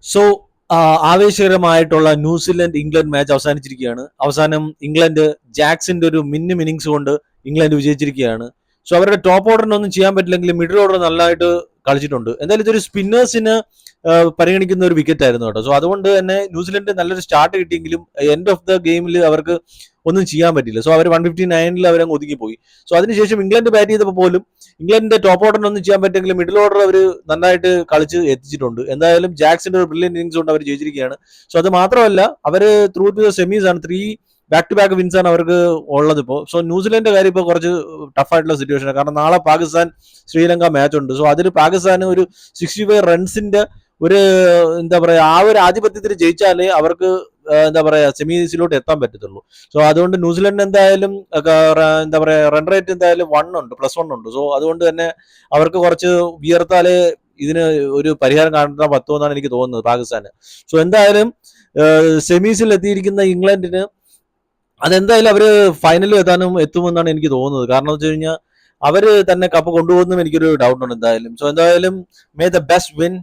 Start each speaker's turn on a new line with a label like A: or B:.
A: So ആവേശകരമായിട്ടുള്ള New Zealand England match അവസാനിച്ചിരിക്കുകയാണ്. അവസാനം ഇംഗ്ലണ്ട് ജാക്സിന്റെ ഒരു മിന്നും ഇന്നിങ്സ് കൊണ്ട് ഇംഗ്ലണ്ട് വിജയിച്ചിരിക്കുകയാണ്. സോ അവരുടെ ടോപ്പ് ഓർഡറിനൊന്നും ചെയ്യാൻ പറ്റില്ലെങ്കിൽ മിഡിൽ ഓർഡർ നല്ലതായിട്ട് കളിച്ചിട്ടുണ്ട്. എന്തായാലും ഇതൊരു സ്പിന്നേഴ്സിന് പരിഗണിക്കുന്ന ഒരു വിക്കറ്റ് ആയിരുന്നു കേട്ടോ. സോ അതുകൊണ്ട് തന്നെ ന്യൂസിലൻഡ് നല്ലൊരു സ്റ്റാർട്ട് കിട്ടിയെങ്കിലും എൻഡ് ഓഫ് ദ ഗെയിമിൽ അവർക്ക് ഒന്നും ചെയ്യാൻ പറ്റില്ല. സോ അവർ 159 അവരങ്ങ് ഒതുങ്ങിപ്പോയി. സോ അതിനുശേഷം ഇംഗ്ലണ്ട് ബാറ്റ് ചെയ്തപ്പോൾ പോലും ഇംഗ്ലണ്ടിന്റെ ടോപ്പ് ഓർഡറിന് ഒന്നും ചെയ്യാൻ പറ്റെങ്കിലും മിഡിൽ ഓർഡർ അവർ നന്നായിട്ട് കളിച്ച് എത്തിച്ചിട്ടുണ്ട്. എന്തായാലും ജാക്സിന്റെ ഒരു ബ്രില്യൻ ഇന്നിംഗ്സ് കൊണ്ട് അവർ ജയിച്ചിരിക്കുകയാണ്. സോ അത് മാത്രമല്ല അവർ ത്രൂ ടു ദ സെമീസ് ആണ്, 3 ബാക്ക് ടു ബാക്ക് വിൻസ് ആണ് അവർക്ക് ഉള്ളത് ഇപ്പോൾ. സോ ന്യൂസിലൻഡിന്റെ കാര്യം ഇപ്പോൾ കുറച്ച് ടഫായിട്ടുള്ള സിറ്റുവേഷൻ ആണ്. കാരണം നാളെ പാകിസ്ഥാൻ ശ്രീലങ്ക മാച്ച് ഉണ്ട്. സോ അതിൽ പാകിസ്ഥാന് ഒരു 65 റൺസിന്റെ ഒരു എന്താ പറയാ ആ ഒരു ആധിപത്യത്തിൽ ജയിച്ചാലേ അവർക്ക് എന്താ പറയാ സെമീസിലോട്ട് എത്താൻ പറ്റത്തുള്ളൂ. സോ അതുകൊണ്ട് ന്യൂസിലൻഡ് എന്തായാലും എന്താ പറയാ റൺ റേറ്റ് എന്തായാലും +1 ഉണ്ട്. സോ അതുകൊണ്ട് തന്നെ അവർക്ക് കുറച്ച് ഉയർത്താലേ ഇതിന് ഒരു പരിഹാരം കാണാൻ പറ്റുമെന്നാണ് എനിക്ക് തോന്നുന്നത് പാകിസ്ഥാന്. സോ എന്തായാലും സെമീസിൽ എത്തിയിരിക്കുന്ന ഇംഗ്ലണ്ടിന് അതെന്തായാലും അവര് ഫൈനലിൽ എത്തുമെന്നാണ് എനിക്ക് തോന്നുന്നത്. കാരണം എന്ന് വെച്ച് കഴിഞ്ഞാൽ അവര് തന്നെ കപ്പ് കൊണ്ടുപോകുന്നതും എനിക്കൊരു ഡൗട്ടുണ്ട് എന്തായാലും. സോ എന്തായാലും മേ ദ ബെസ്റ്റ് വിൻ